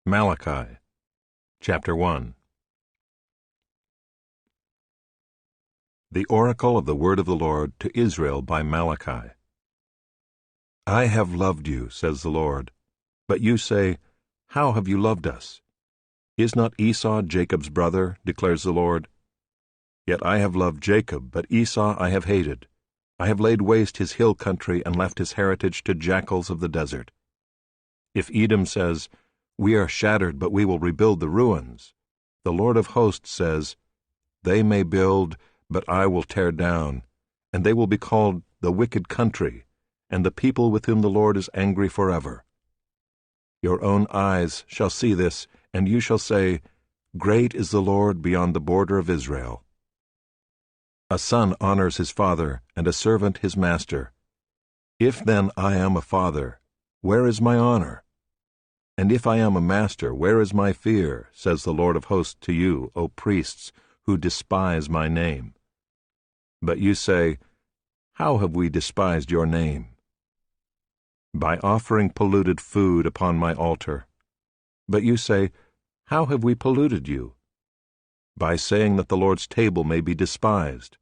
Malachi, chapter 1. The oracle of the word of the Lord to Israel by Malachi. I have loved you, says the Lord. But you say, How have you loved us? Is not Esau Jacob's brother, declares the Lord? Yet I have loved Jacob, but Esau I have hated. I have laid waste his hill country and left his heritage to jackals of the desert. If Edom says, We are shattered, but we will rebuild the ruins, the Lord of hosts says, They may build, but I will tear down, and they will be called the wicked country, and the people with whom the Lord is angry forever. Your own eyes shall see this, and you shall say, Great is the Lord beyond the border of Israel. A son honors his father, and a servant his master. If then I am a father, where is my honor? And if I am a master, where is my fear, says the Lord of hosts to you, O priests, who despise my name? But you say, How have we despised your name? By offering polluted food upon my altar. But you say, How have we polluted you? By saying that the Lord's table may be despised.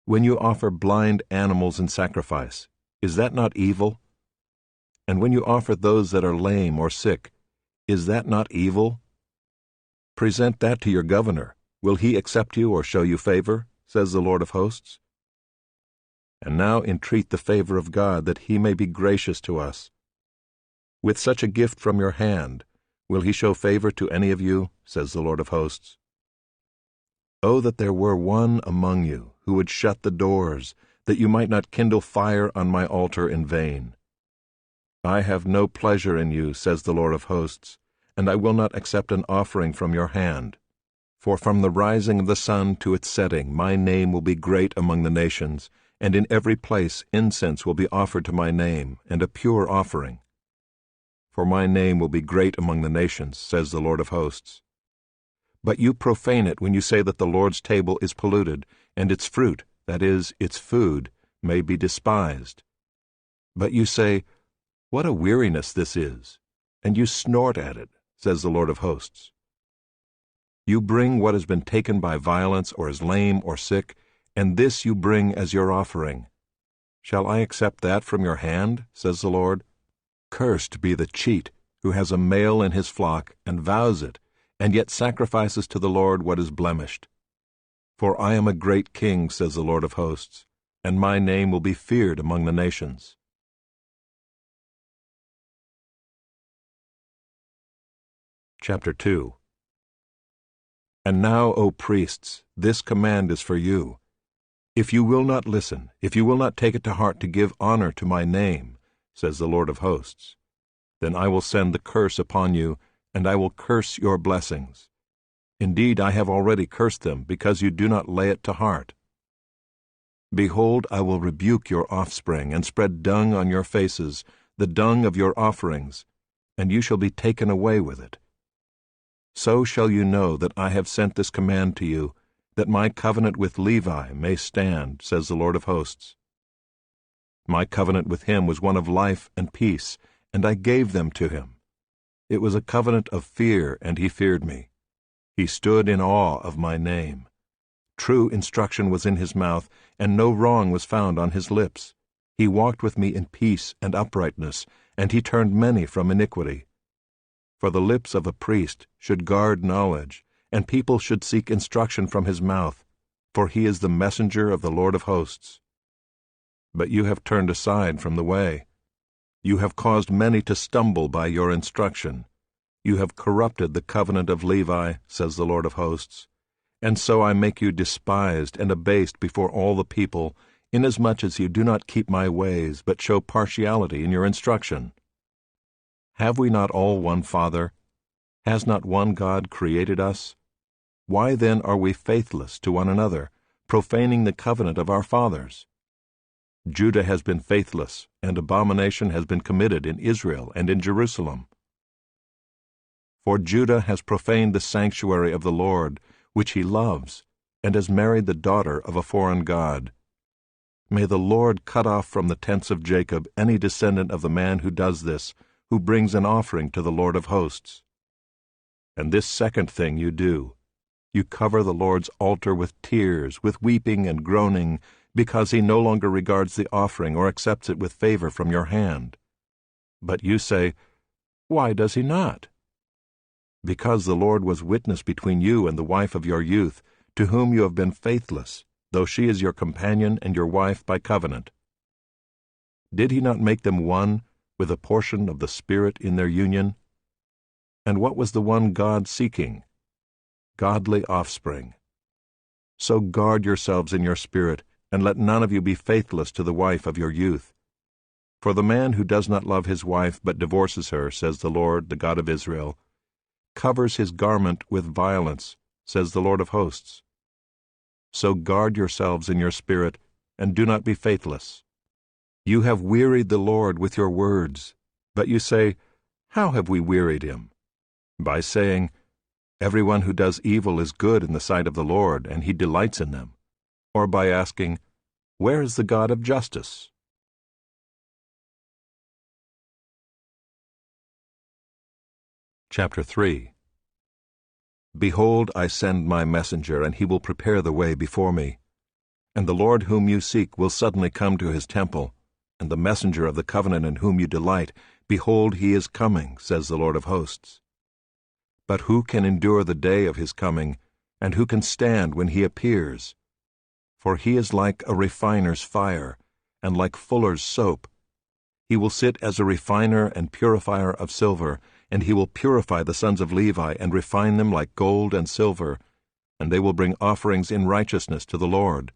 When you offer blind animals in sacrifice, is that not evil? And when you offer those that are lame or sick, is that not evil? Present that to your governor. Will he accept you or show you favor, says the Lord of hosts? And now entreat the favor of God, that he may be gracious to us. With such a gift from your hand, will he show favor to any of you, says the Lord of hosts? Oh, that there were one among you who would shut the doors, that you might not kindle fire on my altar in vain. I have no pleasure in you, says the Lord of hosts, and I will not accept an offering from your hand. For from the rising of the sun to its setting my name will be great among the nations, and in every place incense will be offered to my name, and a pure offering. For my name will be great among the nations, says the Lord of hosts. But you profane it when you say that the Lord's table is polluted, and its fruit, that is, its food, may be despised. But you say, What a weariness this is! And you snort at it, says the Lord of hosts. You bring what has been taken by violence, or is lame or sick, and this you bring as your offering. Shall I accept that from your hand, says the Lord? Cursed be the cheat, who has a male in his flock, and vows it, and yet sacrifices to the Lord what is blemished. For I am a great king, says the Lord of hosts, and my name will be feared among the nations. Chapter 2. And now, O priests, this command is for you. If you will not listen, if you will not take it to heart to give honor to my name, says the Lord of hosts, then I will send the curse upon you, and I will curse your blessings. Indeed, I have already cursed them, because you do not lay it to heart. Behold, I will rebuke your offspring, and spread dung on your faces, the dung of your offerings, and you shall be taken away with it. So shall you know that I have sent this command to you, that my covenant with Levi may stand, says the Lord of hosts. My covenant with him was one of life and peace, and I gave them to him. It was a covenant of fear, and he feared me. He stood in awe of my name. True instruction was in his mouth, and no wrong was found on his lips. He walked with me in peace and uprightness, and he turned many from iniquity. For the lips of a priest should guard knowledge, and people should seek instruction from his mouth, for he is the messenger of the Lord of hosts. But you have turned aside from the way. You have caused many to stumble by your instruction. You have corrupted the covenant of Levi, says the Lord of hosts. And so I make you despised and abased before all the people, inasmuch as you do not keep my ways, but show partiality in your instruction. Have we not all one Father? Has not one God created us? Why then are we faithless to one another, profaning the covenant of our fathers? Judah has been faithless, and abomination has been committed in Israel and in Jerusalem. For Judah has profaned the sanctuary of the Lord, which he loves, and has married the daughter of a foreign god. May the Lord cut off from the tents of Jacob any descendant of the man who does this, who brings an offering to the Lord of hosts. And this second thing you do. You cover the Lord's altar with tears, with weeping and groaning, because he no longer regards the offering or accepts it with favor from your hand. But you say, Why does he not? Because the Lord was witness between you and the wife of your youth, to whom you have been faithless, though she is your companion and your wife by covenant. Did he not make them one, with a portion of the Spirit in their union? And what was the one God seeking? Godly offspring. So guard yourselves in your spirit, and let none of you be faithless to the wife of your youth. For the man who does not love his wife but divorces her, says the Lord, the God of Israel, covers his garment with violence, says the Lord of hosts. So guard yourselves in your spirit, and do not be faithless. You have wearied the Lord with your words, but you say, How have we wearied him? By saying, Everyone who does evil is good in the sight of the Lord, and he delights in them. Or by asking, Where is the God of justice? Chapter 3. Behold, I send my messenger, and he will prepare the way before me. And the Lord whom you seek will suddenly come to his temple, and the messenger of the covenant in whom you delight, behold, he is coming, says the Lord of hosts. But who can endure the day of his coming, and who can stand when he appears? For he is like a refiner's fire, and like fuller's soap. He will sit as a refiner and purifier of silver, and he will purify the sons of Levi and refine them like gold and silver, and they will bring offerings in righteousness to the Lord.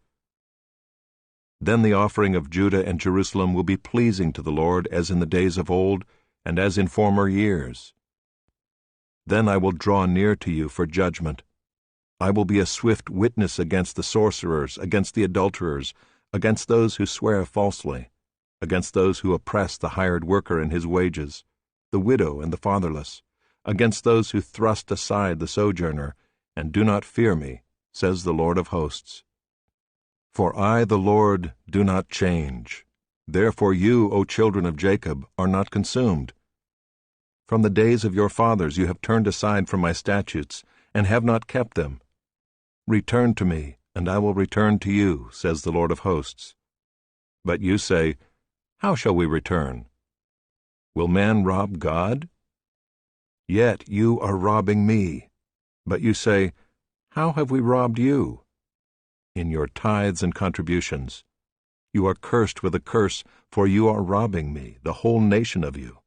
Then the offering of Judah and Jerusalem will be pleasing to the Lord as in the days of old and as in former years. Then I will draw near to you for judgment. I will be a swift witness against the sorcerers, against the adulterers, against those who swear falsely, against those who oppress the hired worker in his wages, the widow and the fatherless, against those who thrust aside the sojourner, and do not fear me, says the Lord of hosts. For I, the Lord, do not change. Therefore you, O children of Jacob, are not consumed. From the days of your fathers you have turned aside from my statutes, and have not kept them. Return to me, and I will return to you, says the Lord of hosts. But you say, How shall we return? Will man rob God? Yet you are robbing me. But you say, How have we robbed you? In your tithes and contributions. You are cursed with a curse, for you are robbing me, the whole nation of you.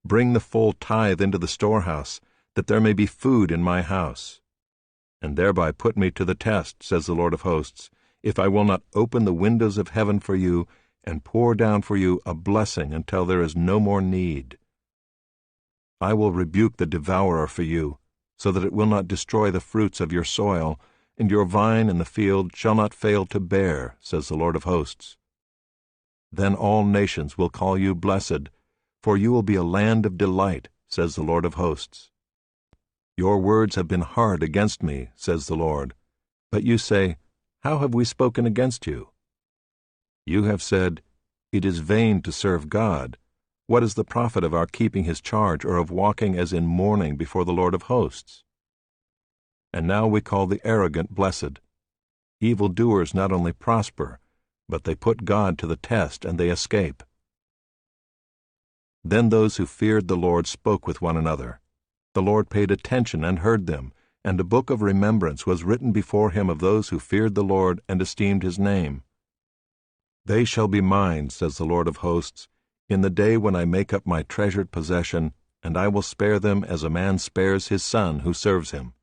Bring the full tithe into the storehouse, that there may be food in my house. And thereby put me to the test, says the Lord of hosts, if I will not open the windows of heaven for you, and pour down for you a blessing until there is no more need. I will rebuke the devourer for you, so that it will not destroy the fruits of your soil, and your vine in the field shall not fail to bear, says the Lord of hosts. Then all nations will call you blessed, for you will be a land of delight, says the Lord of hosts. Your words have been hard against me, says the Lord. But you say, How have we spoken against you? You have said, It is vain to serve God. What is the profit of our keeping his charge, or of walking as in mourning before the Lord of hosts? And now we call the arrogant blessed. Evildoers not only prosper, but they put God to the test, and they escape. Then those who feared the Lord spoke with one another. The Lord paid attention and heard them, and a book of remembrance was written before him of those who feared the Lord and esteemed his name. They shall be mine, says the Lord of hosts, in the day when I make up my treasured possession, and I will spare them as a man spares his son who serves him.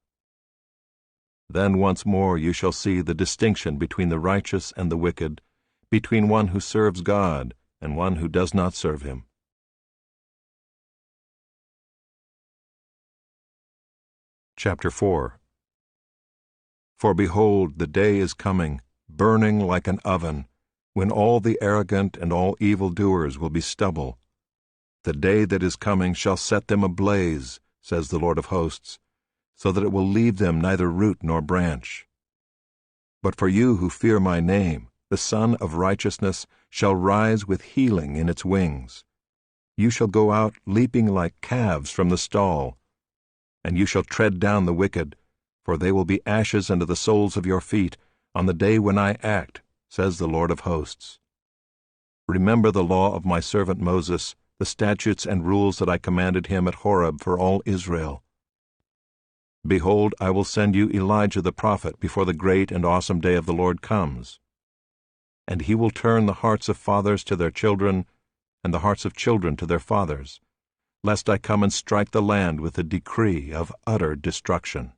Then once more you shall see the distinction between the righteous and the wicked, between one who serves God and one who does not serve him. Chapter 4. For behold, the day is coming, burning like an oven, when all the arrogant and all evildoers will be stubble. The day that is coming shall set them ablaze, says the Lord of hosts, so that it will leave them neither root nor branch. But for you who fear my name, the Son of Righteousness shall rise with healing in its wings. You shall go out leaping like calves from the stall. and you shall tread down the wicked, for they will be ashes under the soles of your feet on the day when I act, says the Lord of hosts. Remember the law of my servant Moses, the statutes and rules that I commanded him at Horeb for all Israel. Behold, I will send you Elijah the prophet before the great and awesome day of the Lord comes. And he will turn the hearts of fathers to their children, and the hearts of children to their fathers, lest I come and strike the land with a decree of utter destruction.